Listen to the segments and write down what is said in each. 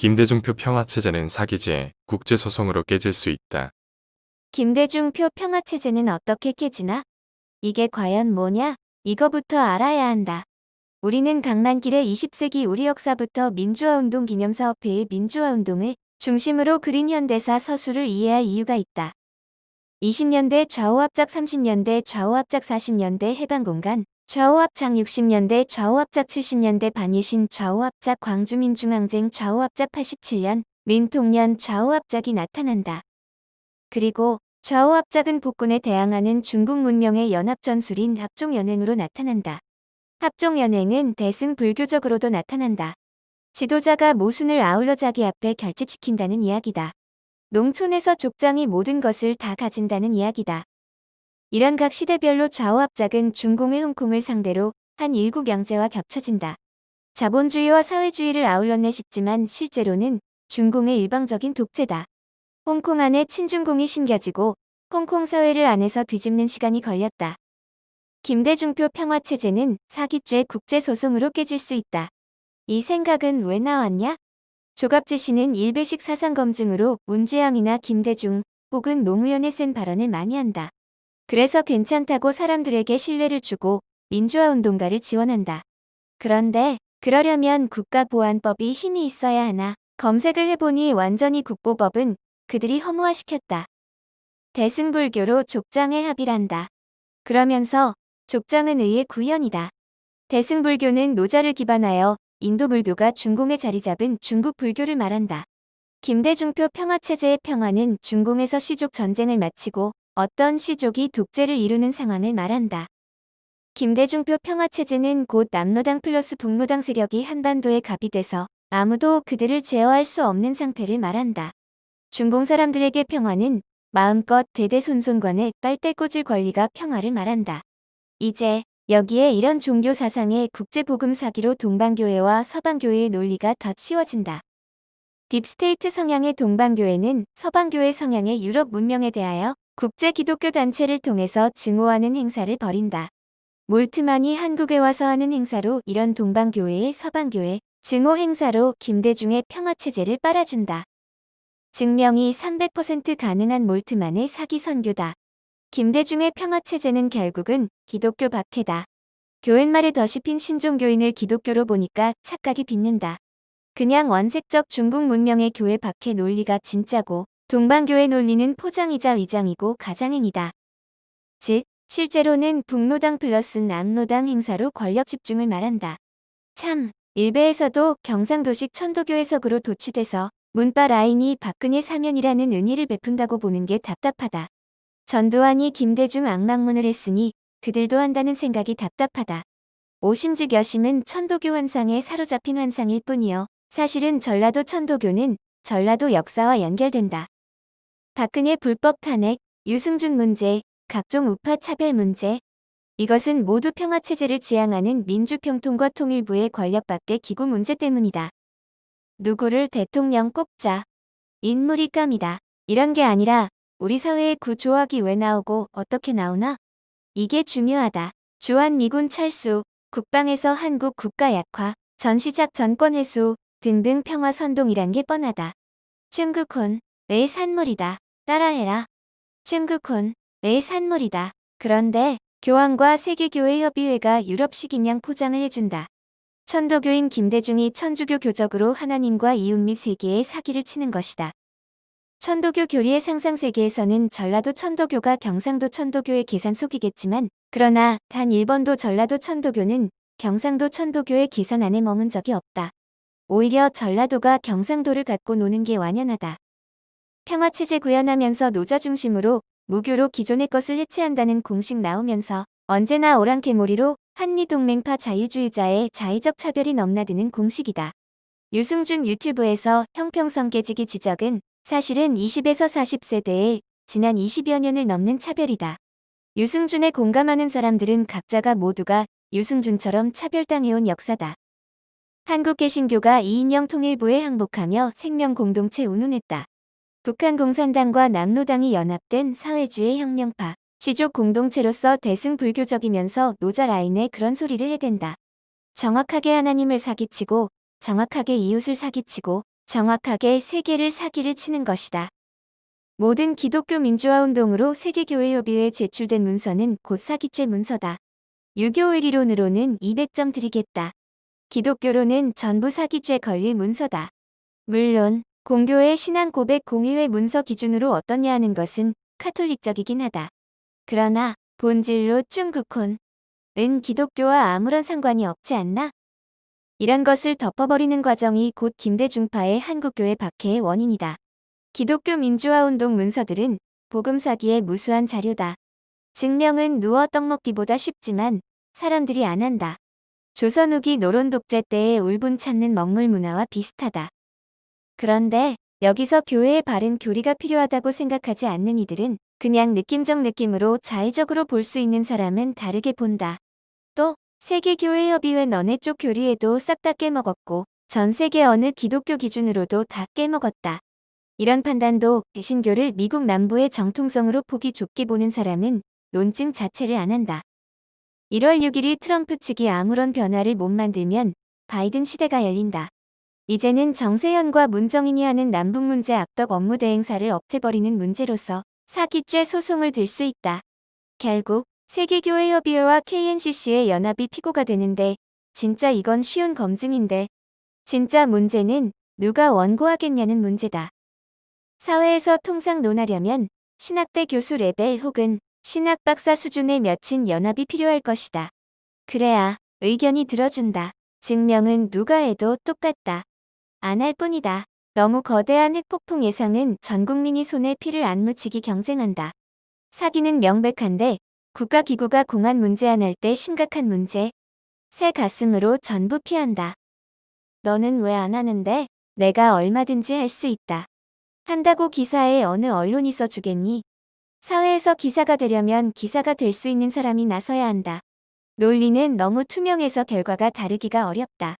김대중표 평화체제는 사기죄, 국제소송으로 깨질 수 있다. 김대중표 평화체제는 어떻게 깨지나? 이게 과연 뭐냐? 이거부터 알아야 한다. 우리는 강만길의 20세기 우리 역사부터 민주화운동 기념사업회의 민주화운동을 중심으로 그린 현대사 서술을 이해할 이유가 있다. 20년대 좌우합작 30년대 좌우합작 40년대 해방공간 좌우합작 60년대 좌우합작 70년대 반예신 좌우합작 광주민중항쟁 좌우합작 87년 민통년 좌우합작이 나타난다. 그리고 좌우합작은 복군에 대항하는 중국 문명의 연합전술인 합종연행으로 나타난다. 합종연행은 대승불교적으로도 나타난다. 지도자가 모순을 아울러 자기 앞에 결집시킨다는 이야기다. 농촌에서 족장이 모든 것을 다 가진다는 이야기다. 이런 각 시대별로 좌우합작은 중공의 홍콩을 상대로 한 일국 영제와 겹쳐진다. 자본주의와 사회주의를 아울렀네 싶지만 실제로는 중공의 일방적인 독재다. 홍콩 안에 친중공이 심겨지고 홍콩 사회를 안에서 뒤집는 시간이 걸렸다. 김대중표 평화체제는 사기죄 국제소송으로 깨질 수 있다. 이 생각은 왜 나왔냐? 조갑재 씨는 일베식 사상검증으로 문재양이나 김대중 혹은 노무현의 센 발언을 많이 한다. 그래서 괜찮다고 사람들에게 신뢰를 주고 민주화운동가를 지원한다. 그런데 그러려면 국가보안법이 힘이 있어야 하나? 검색을 해보니 완전히 국보법은 그들이 허무화시켰다. 대승불교로 족장에 합의란다. 그러면서 족장은 의의 구현이다. 대승불교는 노자를 기반하여 인도 불교가 중공에 자리 잡은 중국 불교를 말한다. 김대중표 평화체제의 평화는 중공에서 시족 전쟁을 마치고 어떤 시족이 독재를 이루는 상황을 말한다. 김대중표 평화체제는 곧 남로당 플러스 북로당 세력이 한반도에 갑이돼서 아무도 그들을 제어할 수 없는 상태를 말한다. 중공 사람들에게 평화는 마음껏 대대손손관에 빨대 꽂을 권리가 평화를 말한다. 이제 여기에 이런 종교 사상의 국제복음 사기로 동방교회와 서방교회의 논리가 덧씌워진다. 딥스테이트 성향의 동방교회는 서방교회 성향의 유럽 문명에 대하여 국제 기독교 단체를 통해서 증오하는 행사를 벌인다. 몰트만이 한국에 와서 하는 행사로 이런 동방교회의 서방교회 증오 행사로 김대중의 평화체제를 빨아준다. 증명이 300% 가능한 몰트만의 사기 선교다. 김대중의 평화체제는 결국은 기독교 박해다. 교회말에 더씹힌 신종교인을 기독교로 보니까 착각이 빚는다. 그냥 원색적 중국 문명의 교회 박해 논리가 진짜고 동방교회 논리는 포장이자 의장이고 가장행위다. 즉, 실제로는 북로당 플러스 남로당 행사로 권력 집중을 말한다. 참, 일베에서도 경상도식 천도교 해석으로 도취돼서 문바 라인이 박근혜 사면이라는 은희를 베푼다고 보는 게 답답하다. 전두환이 김대중 악망문을 했으니 그들도 한다는 생각이 답답하다. 오심즉 여심은 천도교 환상에 사로잡힌 환상일 뿐이요. 사실은 전라도 천도교는 전라도 역사와 연결된다. 박근혜 불법 탄핵, 유승준 문제, 각종 우파 차별 문제. 이것은 모두 평화체제를 지향하는 민주평통과 통일부의 권력박대 기구 문제 때문이다. 누구를 대통령 꼽자. 인물이 깜이다. 이런 게 아니라 우리 사회의 구조학이 왜 나오고 어떻게 나오나? 이게 중요하다. 주한미군 철수, 국방에서 한국 국가 약화, 전시작 전권 회수 등등 평화선동이란 게 뻔하다. 춘국훈, 내 산물이다. 따라해라. 춘국훈, 내 산물이다. 그런데 교황과 세계교회협의회가 유럽식 인양 포장을 해준다. 천도교인 김대중이 천주교 교적으로 하나님과 이웃 및 세계에 사기를 치는 것이다. 천도교 교리의 상상세계에서는 전라도 천도교가 경상도 천도교의 계산 속이겠지만 그러나 단 1번도 전라도 천도교는 경상도 천도교의 계산 안에 머문 적이 없다. 오히려 전라도가 경상도를 갖고 노는 게 완연하다. 평화체제 구현하면서 노자 중심으로 무교로 기존의 것을 해체한다는 공식 나오면서 언제나 오랑캐몰이로 한미동맹파 자유주의자의 자의적 차별이 넘나드는 공식이다. 유승준 유튜브에서 형평성 깨지기 지적은 사실은 20에서 40세대의 지난 20여 년을 넘는 차별이다. 유승준에 공감하는 사람들은 각자가 모두가 유승준처럼 차별당해온 역사다. 한국개신교가 이인영 통일부에 항복하며 생명공동체 운운했다. 북한 공산당과 남로당이 연합된 사회주의 혁명파, 시족 공동체로서 대승불교적이면서 노자 라인에 그런 소리를 해댄다. 정확하게 하나님을 사기치고 정확하게 이웃을 사기치고 정확하게 세계를 사기를 치는 것이다. 모든 기독교 민주화운동으로 세계교회협의회에 제출된 문서는 곧 사기죄 문서다. 유교의 이론으로는 200점 드리겠다. 기독교로는 전부 사기죄 걸릴 문서다. 물론 공교의 신앙 고백 공의회 문서 기준으로 어떠냐 하는 것은 카톨릭적이긴 하다. 그러나 본질로 쭝그콘은 기독교와 아무런 상관이 없지 않나? 이런 것을 덮어버리는 과정이 곧 김대중파의 한국교회 박해의 원인이다. 기독교 민주화운동 문서들은 복음 사기의 무수한 자료다. 증명은 누워 떡먹기보다 쉽지만 사람들이 안 한다. 조선 후기 노론 독재 때의 울분 찾는 먹물 문화와 비슷하다. 그런데 여기서 교회의 바른 교리가 필요하다고 생각하지 않는 이들은 그냥 느낌적 느낌으로 자의적으로 볼 수 있는 사람은 다르게 본다. 또 세계교회협의회 너네 쪽 교리에도 싹 다 깨먹었고 전 세계 어느 기독교 기준으로도 다 깨먹었다. 이런 판단도 개신교를 미국 남부의 정통성으로 폭이 좁게 보는 사람은 논증 자체를 안 한다. 1월 6일이 트럼프 측이 아무런 변화를 못 만들면 바이든 시대가 열린다. 이제는 정세현과 문정인이 하는 남북 문제 악덕 업무 대행사를 없애버리는 문제로서 사기죄 소송을 들 수 있다. 결국 세계교회협의회와 KNCC의 연합이 피고가 되는데 진짜 이건 쉬운 검증인데 진짜 문제는 누가 원고하겠냐는 문제다. 사회에서 통상 논하려면 신학대 교수 레벨 혹은 신학 박사 수준의 몇인 연합이 필요할 것이다. 그래야 의견이 들어준다. 증명은 누가 해도 똑같다. 안 할 뿐이다. 너무 거대한 핵폭풍 예상은 전 국민이 손에 피를 안 묻히기 경쟁한다. 사기는 명백한데 국가기구가 공안 문제안할 때 심각한 문제. 새 가슴으로 전부 피한다. 너는 왜 안 하는데? 내가 얼마든지 할 수 있다. 한다고 기사에 어느 언론이 써주겠니? 사회에서 기사가 되려면 기사가 될 수 있는 사람이 나서야 한다. 논리는 너무 투명해서 결과가 다르기가 어렵다.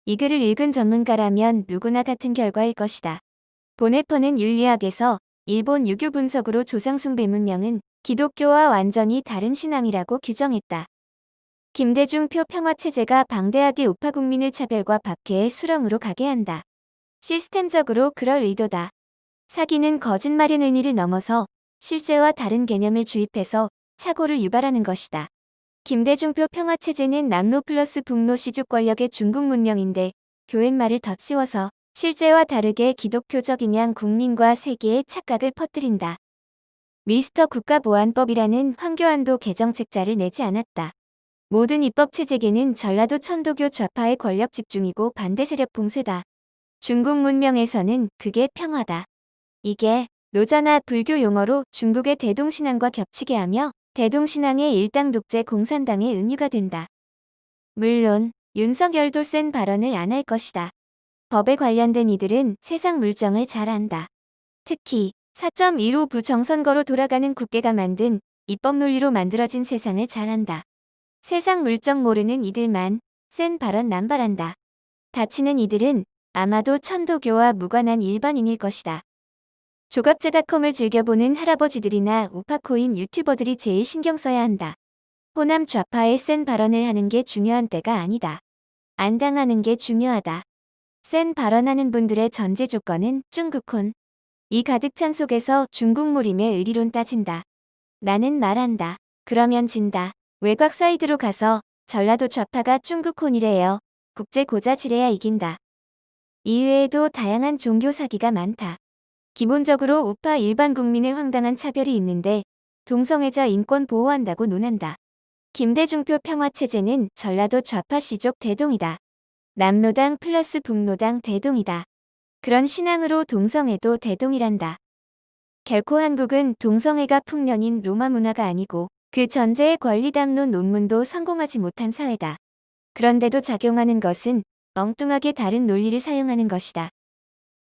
이 글을 읽은 전문가라면 누구나 같은 결과일 것이다. 보네퍼는 윤리학에서 일본 유교 분석으로 조상숭배 문명은 기독교와 완전히 다른 신앙이라고 규정했다. 김대중-표 평화체제가 방대하게 우파 국민을 차별과 박해의 수렁으로 가게 한다. 시스템적으로 그럴 의도다. 사기는 거짓말의 의미를 넘어서 실제와 다른 개념을 주입해서 착오를 유발하는 것이다. 김대중표 평화체제는 남로 플러스 북로 시족 권력의 중국 문명인데 교획말을 덧씌워서 실제와 다르게 기독교적인 국민과 세계의 착각을 퍼뜨린다. 미스터 국가보안법이라는 황교안도 개정책자를 내지 않았다. 모든 입법체제계는 전라도 천도교 좌파의 권력 집중이고 반대 세력 봉쇄다. 중국 문명에서는 그게 평화다. 이게 노자나 불교 용어로 중국의 대동신앙과 겹치게 하며 대동신앙의 일당 독재 공산당의 은유가 된다. 물론 윤석열도 센 발언을 안 할 것이다. 법에 관련된 이들은 세상 물정을 잘 안다. 특히 4.15 부정선거로 돌아가는 국회가 만든 입법 논리로 만들어진 세상을 잘 안다. 세상 물정 모르는 이들만 센 발언 남발한다. 다치는 이들은 아마도 천도교와 무관한 일반인일 것이다. 조갑제닷컴을 즐겨보는 할아버지들이나 우파코인 유튜버들이 제일 신경 써야 한다. 호남 좌파의 센 발언을 하는 게 중요한 때가 아니다. 안 당하는 게 중요하다. 센 발언하는 분들의 전제 조건은 쭝그콘. 이 가득 찬 속에서 중국무림의 의리론 따진다. 나는 말한다. 그러면 진다. 외곽 사이드로 가서 전라도 좌파가 쭝그콘이래요. 국제 고자질해야 이긴다. 이외에도 다양한 종교 사기가 많다. 기본적으로 우파 일반 국민의 황당한 차별이 있는데 동성애자 인권 보호한다고 논한다. 김대중표 평화체제는 전라도 좌파 시족 대동이다. 남로당 플러스 북로당 대동이다. 그런 신앙으로 동성애도 대동이란다. 결코 한국은 동성애가 풍년인 로마 문화가 아니고 그 전제의 권리담론 논문도 성공하지 못한 사회다. 그런데도 작용하는 것은 엉뚱하게 다른 논리를 사용하는 것이다.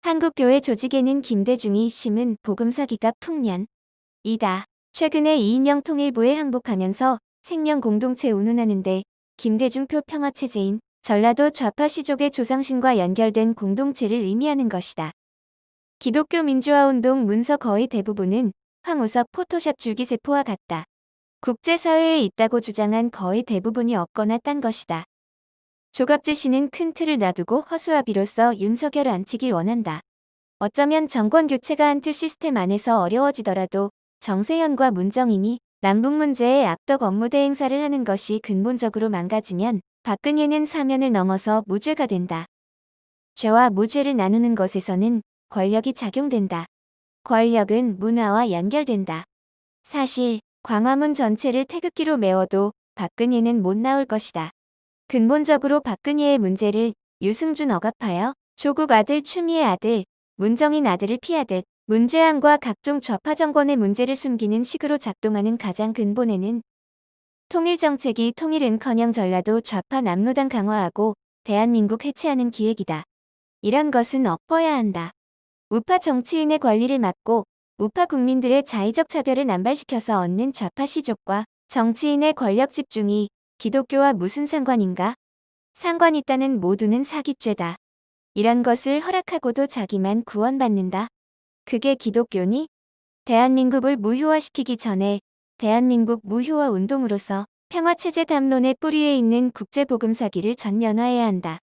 한국교회 조직에는 김대중이 심은 복음사기가 풍년이다. 최근에 이인영 통일부에 항복하면서 생명 공동체 운운하는데 김대중표 평화체제인 전라도 좌파 시족의 조상신과 연결된 공동체를 의미하는 것이다. 기독교 민주화운동 문서 거의 대부분은 황우석 포토샵 줄기세포와 같다. 국제사회에 있다고 주장한 거의 대부분이 없거나 딴 것이다. 조갑재 씨는 큰 틀을 놔두고 허수아비로서 윤석열을 앉히길 원한다. 어쩌면 정권 교체가 한 틀 시스템 안에서 어려워지더라도 정세현과 문정인이 남북 문제에 악덕 업무 대행사를 하는 것이 근본적으로 망가지면 박근혜는 사면을 넘어서 무죄가 된다. 죄와 무죄를 나누는 것에서는 권력이 작용된다. 권력은 문화와 연결된다. 사실 광화문 전체를 태극기로 메워도 박근혜는 못 나올 것이다. 근본적으로 박근혜의 문제를 유승준 억압하여 조국 아들 추미애 아들, 문정인 아들을 피하듯 문재안과 각종 좌파 정권의 문제를 숨기는 식으로 작동하는 가장 근본에는 통일정책이 통일은커녕 전라도 좌파 남로당 강화하고 대한민국 해체하는 기획이다. 이런 것은 엎어야 한다. 우파 정치인의 권리를 막고 우파 국민들의 자의적 차별을 남발시켜서 얻는 좌파 시족과 정치인의 권력 집중이 기독교와 무슨 상관인가? 상관 있다는 모두는 사기죄다. 이런 것을 허락하고도 자기만 구원받는다. 그게 기독교니? 대한민국을 무효화시키기 전에 대한민국 무효화 운동으로서 평화체제 담론의 뿌리에 있는 국제복음 사기를 전면화해야 한다.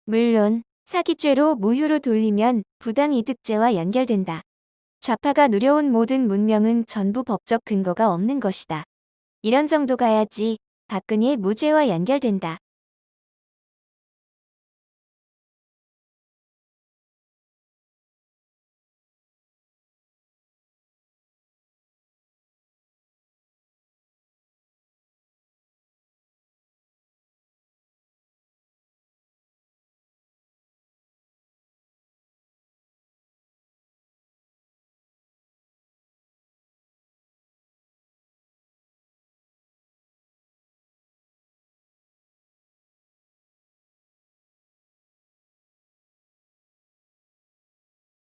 물론 사기죄로 무효로 돌리면 부당이득죄와 연결된다. 좌파가 누려온 모든 문명은 전부 법적 근거가 없는 것이다. 이런 정도 가야지 박근혜 무죄와 연결된다.